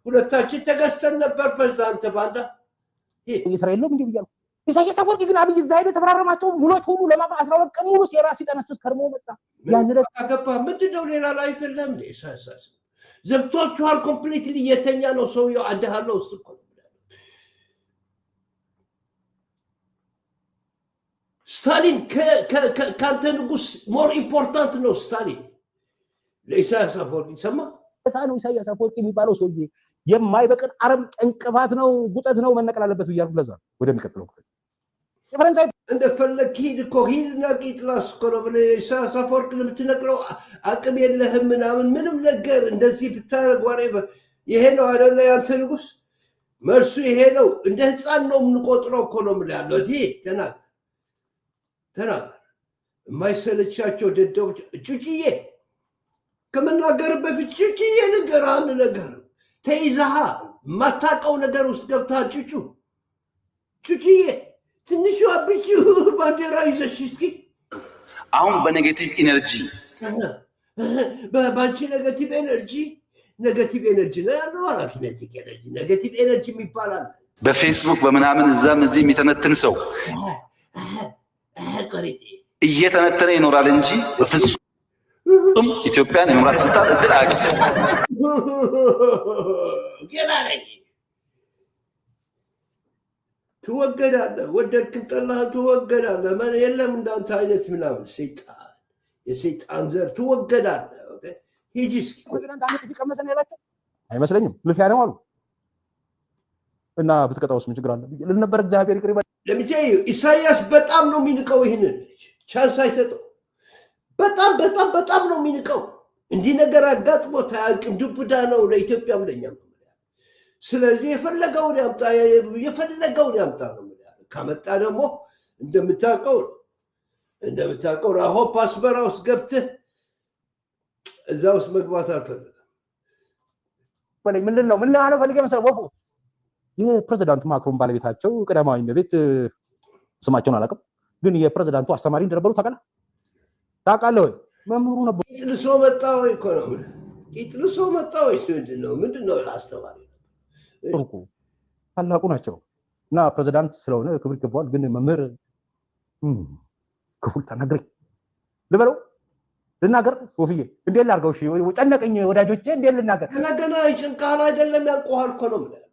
ሁለታችን ተገዝተን ነበር በዛ አንተ ባንዳ እስራኤል ነው እንዴ ብያለሁ። ኢሳያስ አፈወርቂ ግን አብይ እዛ ሄዶ የተፈራረማቸው ውሎች ሁሉ ለማፍረስ 12 ቀን ሙሉ ሴራ ሲጠነስስ ከርሞ መጣ። ያን ረጋ ገባ። ምንድነው ሌላ ላይ ፈለም እንዴ? ኢሳያስ ዘግቷቸዋል ኮምፕሊትሊ። የተኛ ነው ሰውየው አደሃለው ውስጥ እኮ ስታሊን ከአንተ ንጉስ ሞር ኢምፖርታንት ነው ስታሊን ለኢሳያስ አፈወርቂ። ሰማ ነው ኢሳያስ አፈወርቂ የሚባለው ሰውዬ የማይበቅል አረም እንቅፋት ነው፣ ጉጠት ነው፣ መነቀል አለበት ብያለሁ። ለዛ ወደሚቀጥለው የፈረንሳይ እንደፈለግ ሂድ እኮ ሂድና ቂጥ ላስ እኮ ነው ብለህ ኢሳያስ አፈወርቂ የምትነቅለው አቅም የለህም ምናምን ምንም ነገር እንደዚህ ብታደርግ ዋሬቨር ይሄ ነው አይደለ ያንተ ንጉስ መልሱ ይሄ ነው። እንደ ህፃን ነው የምንቆጥረው እኮ ነው የምልህ ያለው። ይሄ ተናገር የማይሰለቻቸው ደደቦች። ጩጭዬ ከመናገር በፊት ጩጭዬ ነገር አንድ ነገር ተይዘሃል። የማታውቀው ነገር ውስጥ ገብተሃል። ጩጭዬ ትንሹ አብቹ ባንዲራ ይዘሽ እስኪ አሁን በኔጌቲቭ ኢነርጂ በባንቺ ኔጌቲቭ ኤነርጂ ነው ያለው። ኪኔቲክ ኤነርጂ ኔጌቲቭ ኤነርጂ ይባላል። በፌስቡክ በምናምን እዛም እዚህ የሚተነትን ሰው እየተነተነ ይኖራል እንጂ በፍጹም ኢትዮጵያን የመምራት ስልጣን እድል አያውቅም። ትወገዳለህ፣ ወደድክም ጠላህም ትወገዳለህ። የለም እንዳንተ አይነት ምናምን ሰይጣን የሰይጣን ዘር ትወገዳለህ። ሂጂ እስኪ ፕሬዚዳንት አንድ ጥፊ ቀመሰን ያላቸው አይመስለኝም። ልፊያ ነው አሉ እና ብትቀጣውስ ምን ችግር አለ ልል ነበር። እግዚአብሔር ይቅር ይበል። ለምሳሌ ኢሳያስ በጣም ነው የሚንቀው፣ ይህንን ቻንስ አይሰጠው። በጣም ነው የሚንቀው። እንዲህ ነገር አጋጥሞት አያውቅም። ዱብዳ ነው ለኢትዮጵያም ለኛም። ስለዚህ የፈለገውን ያምጣ ነው። ካመጣ ደግሞ እንደምታውቀው ራሆፕ አስመራ ውስጥ ገብተህ እዛ ውስጥ መግባት አልፈልግም። ምን አለ ፈልጌ መሰለህ ወፉ የፕሬዚዳንት ማክሮን ባለቤታቸው ቀዳማዊ እመቤት ስማቸውን አላውቅም፣ ግን የፕሬዚዳንቱ አስተማሪ እንደነበሩ ታውቃለህ ወይ? መምህሩ ነበሩ። ቂጥልሶ መጣ ወይ እኮ ነው። ቂጥልሶ መጣ ወይ ምንድነው አስተማሪ ጥሩቁ ታላቁ ናቸው እና ፕሬዚዳንት ስለሆነ ክብር ይገባዋል። ግን መምህር ክፉል ተናግረኝ ልበለው ልናገር ወፍዬ እንዴት ላድርገው? እሺ ጨነቀኝ ወዳጆቼ፣ እንዴት ልናገር? ገና ይጭንቃል አይደለም ያንቆሃል እኮ ነው የምልህ።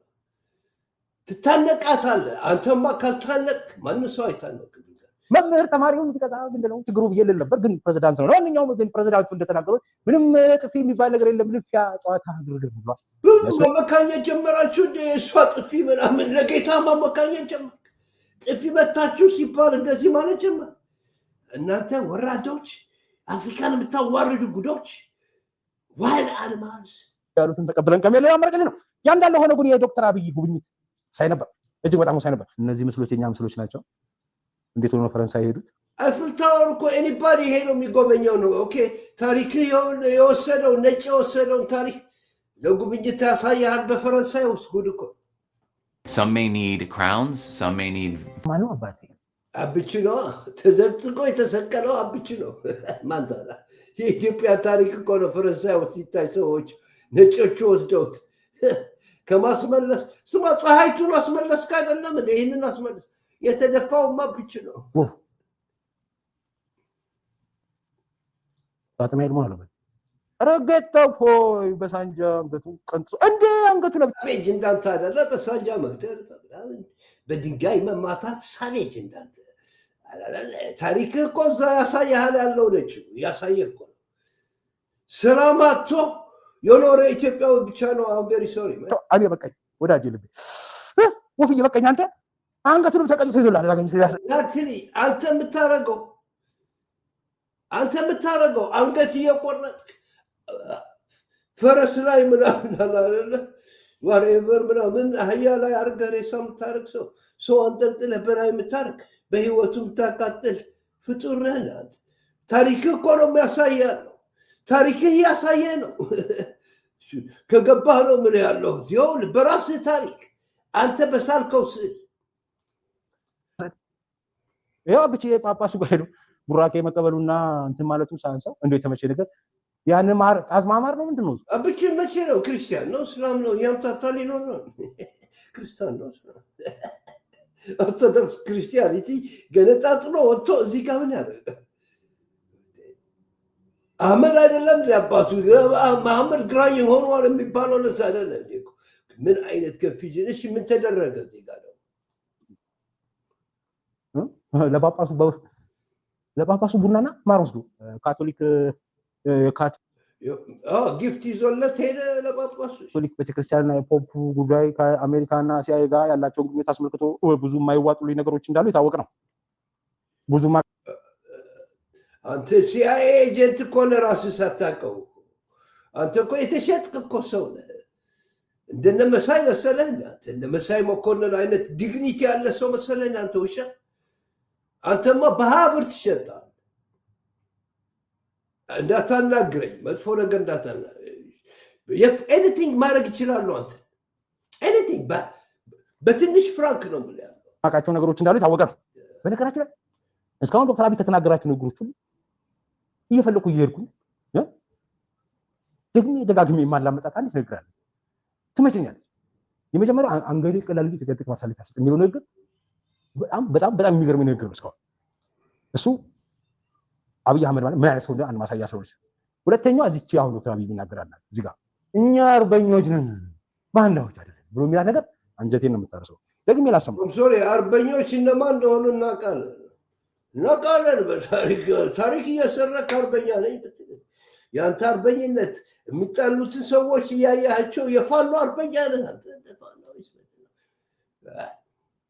ትታነቃታለህ። አንተማ ካልታነቅ ማንም ሰው አይታነቅም። መምህር ተማሪውን ቢቀጣ ምንድነው ችግሩ ብዬ ልል ነበር፣ ግን ፕሬዚዳንት ነው። ለማንኛውም ግን ፕሬዚዳንቱ እንደተናገሩት ምንም ጥፊ የሚባል ነገር የለም፣ ልፊያ ጨዋታ ግርግር ብሏል። ማመካኘት ጀመራችሁ እንደ እሷ ጥፊ ምናምን ለጌታ ማመካኘት ጀመር። ጥፊ መታችሁ ሲባል እንደዚህ ማለት ጀመር። እናንተ ወራዶች፣ አፍሪካን የምታዋርዱ ጉዶች፣ ዋይልድ አኒማልስ ያሉትን ተቀብለን ከሜላ ያመረቀኝ ነው። ያ እንዳለ ሆነ ግን የዶክተር አብይ ጉብኝት ሳይ ነበር፣ እጅግ በጣም ሳይ ነበር። እነዚህ ምስሎች የኛ ምስሎች ናቸው። እንዴት ሆኖ ፈረንሳይ ሄዱት? አይፍል ታወር እኮ ኤኒባዲ ሄዶ የሚጎበኘው ነው። ኦኬ ታሪክ የወሰደው ነጭ የወሰደውን ታሪክ ለጉብኝት ያሳያል። በፈረንሳይ ውስጥ ጉድ እኮ። Some may need crowns, some may need ማነው አባቴ? አብቹ ነው ተዘቅዝቆ የተሰቀለው አብቹ ነው። ማንታላ የኢትዮጵያ ታሪክ እኮ ነው። ፈረንሳይ ውስጥ ሲታይ ሰዎች ነጮቹ ወስደውት ከማስመለስ ስማ ፀሐይቱን አስመለስክ አይደለም እንደ ይህንን አስመለስ የተደፋውማ አብቹ ነው። ባጥሜል ማለት ነው። ረገጠው ሆይ በሳንጃ አንገቱ ቀንጥሶ እንደ አንገቱ ሳቤጅ እንዳንተ አይደለ በሳንጃ መግደል በድንጋይ መማታት ሳቤጅ እንዳንተ ታሪክ እኮ እዛ ያሳያል። ያለው ነች ያሳየ እኮ ስራ ማጥቶ የኖረ ኢትዮጵያዊ ብቻ ነው። አሁን ቬሪ ሶሪ አቤ በቃኝ ወዳጅ ልብ ወፍዬ በቃኝ። አንተ አንገቱን ተቀንሶ ይዞላል ናትሊ አንተ የምታረገው አንገት እየቆረጥክ ፈረስ ላይ ምናምን አላለ ዋሬቨር ምናምን አህያ ላይ አድርገህ ሬሳ የምታረግ ሰው አንጠልጥለህ በላይ የምታረግ በህይወቱ የምታቃጥል ፍጡር ነህ ናት። ታሪክህ እኮ ነው የሚያሳየህ ነው። ታሪክህ እያሳየ ነው። ከገባህ ነው ምን ያለሁት ይኸውልህ በራስህ ታሪክ አንተ በሳልከው ስዕል ያው ብቻ ጳጳሱ ጋር ሄዶ ቡራኬ መቀበሉና እንትን ማለቱ ሳንሰው እንዴት ተመቼ ነገር ያን ማር ጣዝማማር ነው ምንድነው? አብቹ መቼ ነው? ክርስቲያን ነው እስላም ነው? ያምታታሊ ነው ክርስቲያን ነው ኦርቶዶክስ ክርስቲያኒቲ ገነጣጥሎ ወጥቶ እዚህ ጋር ምን ያደርጋል? አህመድ አይደለም ያባቱ መሐመድ ግራኝ ሆኗል የሚባለው ለዛ አይደለም። ምን አይነት ከፊጅን እሺ ምን ተደረገ እዚህ ጋር ነው? ለጳጳሱ ቡናና ማር ወስዶ ካቶሊክ ጊፍት ይዞለት ሄደ ለጳጳሱ። ካቶሊክ ቤተክርስቲያንና የፖፕ ጉዳይ ከአሜሪካና ሲአይኤ ጋር ያላቸውን ግንኙነት አስመልክቶ ብዙ የማይዋጡልኝ ነገሮች እንዳሉ የታወቀ ነው። ብዙ አንተ ሲአይኤ ኤጀንት እኮ ለራስህ ሳታውቀው አንተ እኮ የተሸጥክ እኮ ሰው ነህ። እንደነ መሳይ መሰለህ? እንደ መሳይ መኮንን አይነት ዲግኒቲ ያለ ሰው መሰለህ አንተ ውሻ? አንተማ በሀብር ትሸጣለህ። እንዳታናግረኝ፣ መጥፎ ነገር እንዳታናግረኝ። ኤኒቲንግ ማድረግ ይችላሉ። አንተ ኤኒቲንግ በትንሽ ፍራንክ ነው የምልህ ያለው አውቃቸው ነገሮች እንዳሉ የታወቀ ነው። በነገራችሁ ላይ እስካሁን ዶክተር አብይ ከተናገራቸው ነገሮች ሁሉ እየፈለኩ እየሄድኩኝ ደጋግሜ የማላመጣት አንዲት ነገር አለ። ትመቸኛለች። የመጀመሪያው አንገቴ ቀላል ተገጥቅ ማሳለፍ ያስጥ የሚለው ነገር በጣም የሚገርም ነገር ነው። እስካሁን እሱ አብይ አህመድ ማለት ምን አይነት ሰው እንደሆነ ማሳያ ሰው ነች። ሁለተኛው እዚች አሁን ዶክተር አብይ ይናገራል እዚህ ጋር እኛ አርበኞች ነን ባንዳዎች አይደለም ብሎ የሚላ ነገር አንጀቴን ነው የምታረሰው። ደግሜ ላሰማው። ሶሪ አርበኞች እነማን እንደሆኑ እናውቃለን። በታሪክ እየሰረክ አርበኛ ነኝ ብትል ያንተ አርበኝነት የሚጣሉትን ሰዎች እያያቸው የፋኖ አርበኛ ነህ አንተ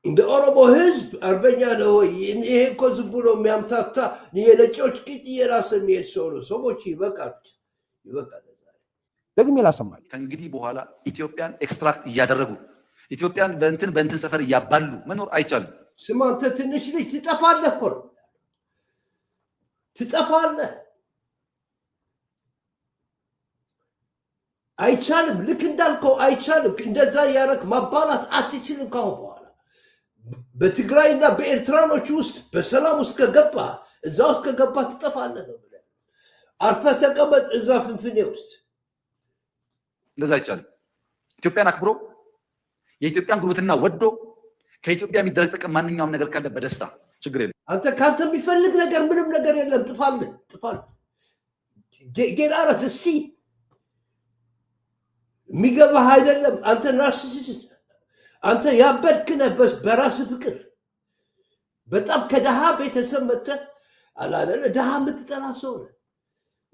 እንደ ኦሮሞ ህዝብ አርበኛ ነው ወይ? ይሄ እኮ ዝም ብሎ የሚያምታታ የነጮች ቂጥ እየራሰ የሚሄድ ሰው ነው። ሰዎች ይበቃል። ደግሜ ላሰማችሁ። ከእንግዲህ በኋላ ኢትዮጵያን ኤክስትራክት እያደረጉ ኢትዮጵያን በእንትን ሰፈር እያባሉ መኖር አይቻልም። ስማ አንተ ትንሽ ልጅ ትጠፋለህ እኮ ነው ትጠፋለህ። አይቻልም። ልክ እንዳልከው አይቻልም። እንደዛ ያረክ ማባላት አትችልም። ካሁን በኋላ በትግራይና በኤርትራኖች ውስጥ በሰላም ውስጥ ከገባ እዛ ውስጥ ከገባ ትጠፋለህ ነው ብለህ አርፈህ ተቀመጥ እዛ ፍንፍኔ ውስጥ። እንደዛ አይቻልም። ኢትዮጵያን አክብሮ የኢትዮጵያን ጉርብትና ወዶ ከኢትዮጵያ የሚደረግ ጥቅም ማንኛውም ነገር ካለ በደስታ ችግር የለም። አንተ ካንተ የሚፈልግ ነገር ምንም ነገር የለም። ጥፋልን ጌራራስ ሲ የሚገባህ አይደለም። አንተ ናርሲሲስት፣ አንተ ያበድክ ነህ በራስ ፍቅር። በጣም ከደሃ ቤተሰብ መጥተህ አላለ ደሃ የምትጠላ ሰው ነህ።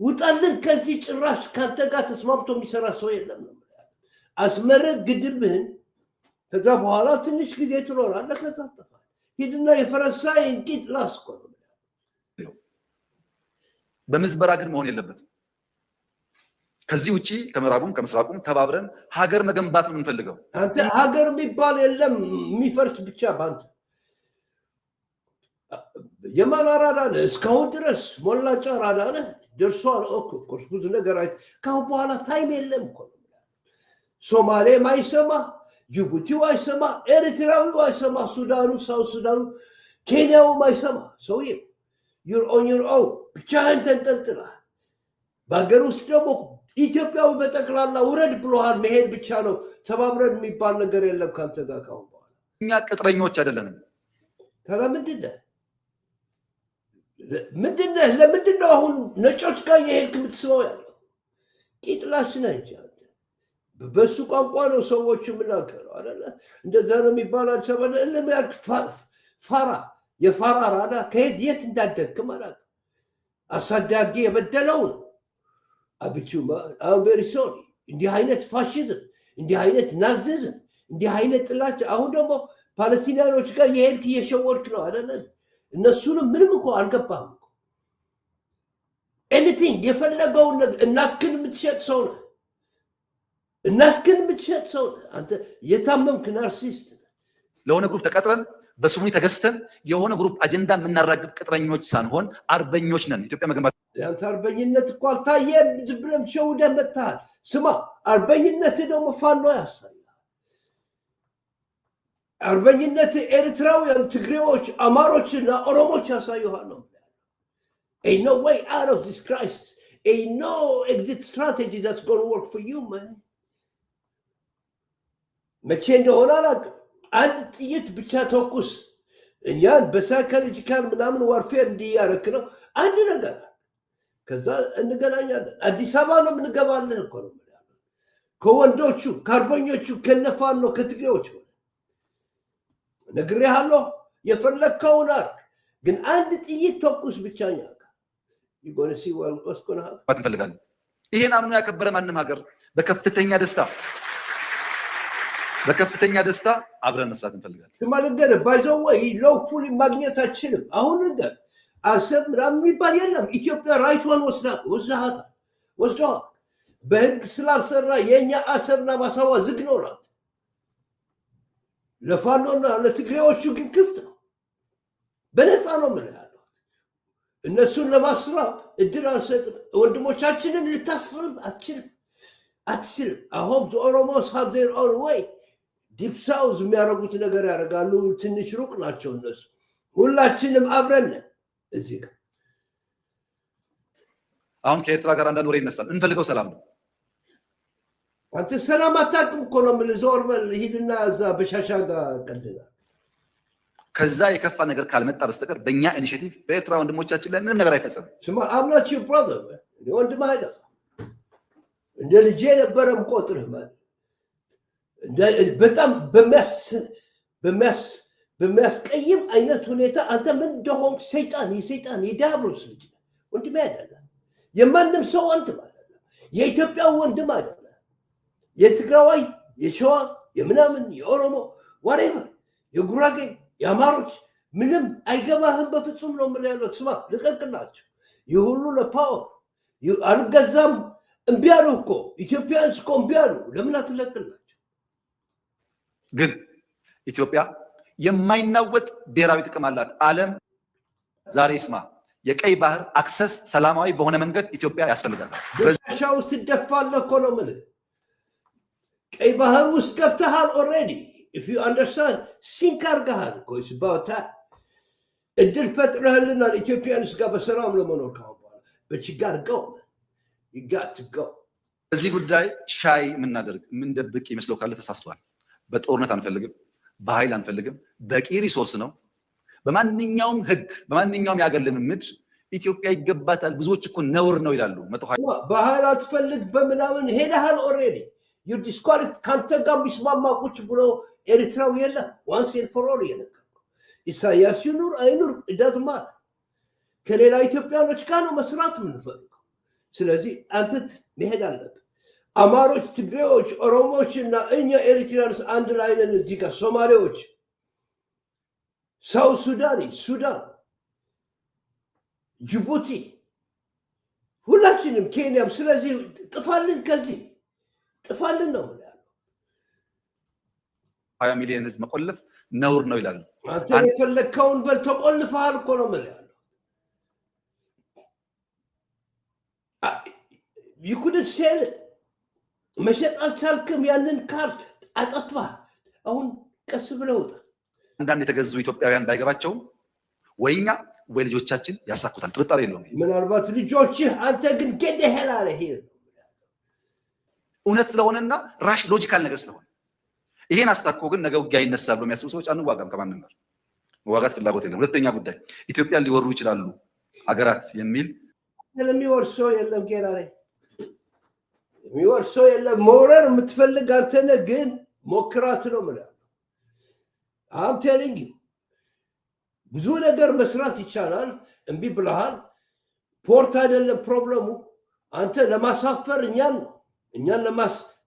ውጣልን ከዚህ። ጭራሽ ካንተ ጋር ተስማምቶ የሚሰራ ሰው የለም። አስመረህ ግድብህን። ከዛ በኋላ ትንሽ ጊዜ ትኖራለህ። ከዛ ተፋል ሂድና የፈረንሳይ ቂጥ ላስቆ ነው። በምዝበራ ግን መሆን የለበትም። ከዚህ ውጪ ከምዕራቡም ከምስራቁም ተባብረን ሀገር መገንባት ነው የምንፈልገው። አንተ ሀገር የሚባል የለም፣ የሚፈርስ ብቻ ባንተ። የማን አራዳ ነህ? እስካሁን ድረስ ሞላጫ አራዳ ነህ። ደርሷል። ኦፍኮርስ ብዙ ነገር ካሁን በኋላ ታይም የለም እኮ። ሶማሌም አይሰማ፣ ጅቡቲው አይሰማ፣ ኤርትራዊው አይሰማ፣ ሱዳኑ፣ ሳውት ሱዳኑ፣ ኬንያውም አይሰማ። ሰውዬ ዩር ኦን ዩር ኦውን ብቻህን ተንጠልጥለሃል። በሀገር ውስጥ ደግሞ ኢትዮጵያዊ በጠቅላላ ውረድ ብሎሃል። መሄድ ብቻ ነው። ተባብረን የሚባል ነገር የለም ካንተ ጋር ካሁን በኋላ። እኛ ቅጥረኞች አይደለንም። ታዲያ ምንድነህ? ለምንድን ነው አሁን ነጮች ጋር የሄድክ የምትስበው ያለው? ቂጥላሽ ነህ እንጂ አንተ። በሱ ቋንቋ ነው ሰዎች የምናገረው አይደለ? እንደዛ ነው የሚባል አልሰበለ እልም ፋራ የፋራ ራዳ ከየት የት እንዳደግክም አላውቅም። አሳዳጊ የበደለው ነው። አብቹማ አሁን ቬሪ ሶሪ። እንዲህ አይነት ፋሽዝም፣ እንዲህ አይነት ናዚዝም፣ እንዲህ አይነት ጥላቻ አሁን ደግሞ ፓለስቲናኖች ጋር የሄድክ እየሸወድክ ነው አይደለ? እነሱንም ምንም እኮ አልገባም እኮ ኤኒቲንግ የፈለገውን እናትክን የምትሸጥ ሰው ነህ። እናትክን የምትሸጥ ሰው ነህ አንተ። የታመምክ ናርሲስት ነህ። ለሆነ ግሩፕ ተቀጥረን በስሙኒ ተገዝተን የሆነ ግሩፕ አጀንዳ የምናራግብ ቅጥረኞች ሳንሆን አርበኞች ነን። ኢትዮጵያ መገንባት ያንተ አርበኝነት እኮ አልታየም። ዝም ብለህ ሸውደህ መጥተሃል። ስማ አርበኝነት ደግሞ ፋኖ ያሳያል። አርበኝነት ኤርትራውያን፣ ትግሬዎች፣ አማሮችና ኦሮሞች ያሳዩሃል ነው። Ain't no way out of this crisis. Ain't no exit strategy that's going to work for you, man. መቼ እንደሆነ አላውቅም። አንድ ጥይት ብቻ ተኩስ። እኛን በሳይኮሎጂካል ምናምን ዋርፌር እንዲያረክ ነው አንድ ነገር። ከዛ እንገናኛለን። አዲስ አበባ ነው የምንገባለን እኮ ነው ከወንዶቹ ከአርበኞቹ ከነፋን ነው ከትግሬዎች ነግሬሃለሁ። የፈለግከውን አድርግ፣ ግን አንድ ጥይት ተኩስ ብቻኛ ይጎነሲ ወስኮና እንፈልጋለን። ይሄን አምኖ ያከበረ ማንም ሀገር በከፍተኛ ደስታ አብረን መስራት እንፈልጋለን። ማለገር ባይዘው ሎፉል ማግኘት አችልም። አሁን ነገር አሰብ ምናምን የሚባል የለም። ኢትዮጵያ ራይቷን ወስደዋል። በህግ ስላልሰራ የእኛ አሰብና ማሳዋ ዝግ ነው ናት። ለፋኖና ለትግሬዎቹ ግን ክፍት ነው። በነፃ ነው ምን ያለው። እነሱን ለማስራት እድል አልሰጥም። ወንድሞቻችንን ልታስርም አትችልም። አሁን ኦሮሞስ have their own way ዲፕ ሳውዝ የሚያደርጉት ነገር ያደርጋሉ። ትንሽ ሩቅ ናቸው እነሱ። ሁላችንም አብረን እዚህ ጋር አሁን ከኤርትራ ጋር አንዳንድ ወሬ ይነሳል። እንፈልገው ሰላም ነው። አንተ ሰላም አታውቅም እኮ ነው የምልህ። ዞር በል ሂድና እዛ በሻሻ ጋር ቀልድ። ከዛ የከፋ ነገር ካልመጣ በስተቀር በእኛ ኢኒሼቲቭ በኤርትራ ወንድሞቻችን ላይ ምንም ነገር አይፈጸምም። ስማ አምናች ብራዘር ወንድምህ አይደል? እንደ ልጄ ነበረም ቆጥርህ ማለት በጣም በሚያስቀይም አይነት ሁኔታ አንተ ምን እንደሆንክ ሰይጣን የዲያብሎስ ልጅ ወንድሜ አይደለም። የማንም ሰው ወንድም አይደለም። የኢትዮጵያ ወንድም አይደለም። የትግራዋይ፣ የሸዋ፣ የምናምን፣ የኦሮሞ whatever የጉራጌ፣ የአማሮች ምንም አይገባህም በፍጹም ነው ምን ያለው። ስማ ልቀቅላቸው። ይሁሉ ለፓወር አልገዛም እምቢ አሉ እኮ ኢትዮጵያንስ እኮ እምቢ አሉ። ለምን አትለቅላቸው? ግን ኢትዮጵያ የማይናወጥ ብሔራዊ ጥቅም አላት። ዓለም ዛሬ ይስማ። የቀይ ባህር አክሰስ ሰላማዊ በሆነ መንገድ ኢትዮጵያ ያስፈልጋታል። በሻ ውስጥ ትደፋለህ እኮ ነው የምልህ። ቀይ ባህር ውስጥ ገብተሃል ኦልሬዲ if you understand ሲንክ አድርገሃል እኮ ስባታ እድል ፈጥረህልናል ኢትዮጵያንስ ጋር በሰላም ለመኖር ካሁን በኋላ but you gotta go man. You got to go. በዚህ ጉዳይ ሻይ የምናደርግ የምንደብቅ ይመስለው ካለ ተሳስቷል። በጦርነት አንፈልግም፣ በኃይል አንፈልግም። በቂ ሪሶርስ ነው። በማንኛውም ህግ በማንኛውም የአገር ልምምድ ኢትዮጵያ ይገባታል። ብዙዎች እኮ ነውር ነው ይላሉ። በኃይል አትፈልግ በምናምን ሄደሃል ኦልሬዲ ዩ ዲስኳሊፍ ካንተ ጋር ቢስማማ ቁጭ ብሎ ኤርትራው የለም ዋንስ ኤንድ ፎር ኦል የነገርኩህ ኢሳያስ ይኑር አይኑር እዳዝማ ከሌላ ኢትዮጵያኖች ጋር ነው መስራት የምንፈልገው። ስለዚህ አንተ መሄድ አለብህ። አማሮች፣ ትግሬዎች፣ ኦሮሞዎች እና እኛ ኤሪትሪያንስ አንድ ላይ ነን እዚህ ጋር ሶማሌዎች፣ ሳውት ሱዳን፣ ሱዳን፣ ጅቡቲ ሁላችንም ኬንያም። ስለዚህ ጥፋልን፣ ከዚህ ጥፋልን ነው ያለው። 20 ሚሊዮን ህዝብ መቆለፍ ነውር ነው ይላሉ። አንተ የፈለግከውን በል ተቆልፈሃል እኮ ነው ያለው። ይኩድ ሴል መሸጥ አልቻልክም። ያንን ካርት አጠፋ። አሁን ቀስ ብለው ወጣ። አንዳንድ የተገዙ ኢትዮጵያውያን ባይገባቸውም ወይኛ ወይ ልጆቻችን ያሳኩታል፣ ጥርጣሬ የለውም። ምናልባት ልጆችህ አንተ ግን ገደህ አለ ይሄ እውነት ስለሆነና ራሽ ሎጂካል ነገር ስለሆነ ይሄን አስታኮ ግን ነገ ውጊያ ይነሳል ብሎ የሚያስቡ ሰዎች አንዋጋም፣ ከማንም ጋር መዋጋት ፍላጎት የለም። ሁለተኛ ጉዳይ ኢትዮጵያን ሊወሩ ይችላሉ አገራት የሚል ለሚወርሰው የለም ጌራ ላይ የሚወርሰው የለም። መውረር የምትፈልግ አንተ ነህ፣ ግን ሞክራት ነው ማለት አም ቴሊንግ ብዙ ነገር መስራት ይቻላል። እምቢ ብለሃል። ፖርት አይደለም ፕሮብለሙ። አንተ ለማሳፈር እኛን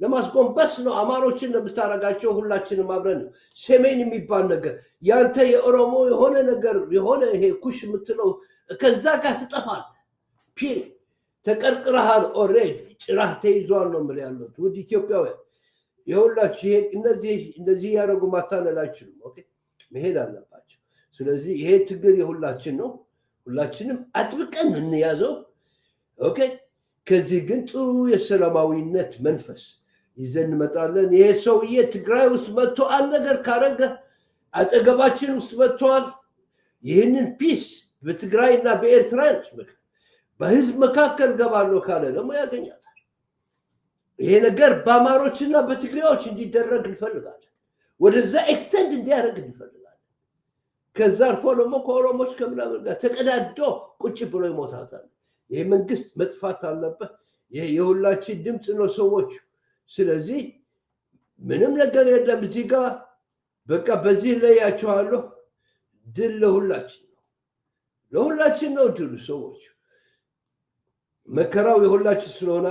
ለማስጎንበስ ነው። አማሮችን ለምታረጋቸው ሁላችንም አብረን ነው። ሰሜን የሚባል ነገር ያንተ የኦሮሞ የሆነ ነገር የሆነ ይሄ ኩሽ የምትለው ከዛ ጋር ትጠፋለህ። ፒል ተቀርቅረሃል። ኦልሬዲ ጭራህ ተይዟል ነው የምልህ ያለው ውድ ኢትዮጵያውያን የሁላችሁ እንደዚህ ያደረጉ ማታለል አይችሉም። ኦኬ መሄድ አለባቸው። ስለዚህ ይሄ ትግል የሁላችን ነው። ሁላችንም አጥብቀን እንያዘው። ኦኬ ከዚህ ግን ጥሩ የሰላማዊነት መንፈስ ይዘን እንመጣለን። ይሄ ሰውዬ ትግራይ ውስጥ መጥቶ አንድ ነገር ካረገ አጠገባችን ውስጥ መጥተዋል። ይህንን ፒስ በትግራይና በኤርትራ በህዝብ መካከል ገባለሁ ካለ ደግሞ ያገኛታል። ይሄ ነገር በአማሮችና በትግሬዎች እንዲደረግ እንፈልጋለን። ወደዛ ኤክስተንድ እንዲያደርግ እንፈልጋለን። ከዛ አልፎ ደግሞ ከኦሮሞች ከምናምን ጋር ተቀዳዶ ቁጭ ብሎ ይሞታታል። ይሄ መንግስት መጥፋት አለበት። ይሄ የሁላችን ድምፅ ነው ሰዎች። ስለዚህ ምንም ነገር የለም እዚህ ጋር በቃ በዚህ ለያቸዋለሁ። ድል ለሁላችን ነው፣ ለሁላችን ነው ድሉ። ሰዎች መከራው የሁላችን ስለሆነ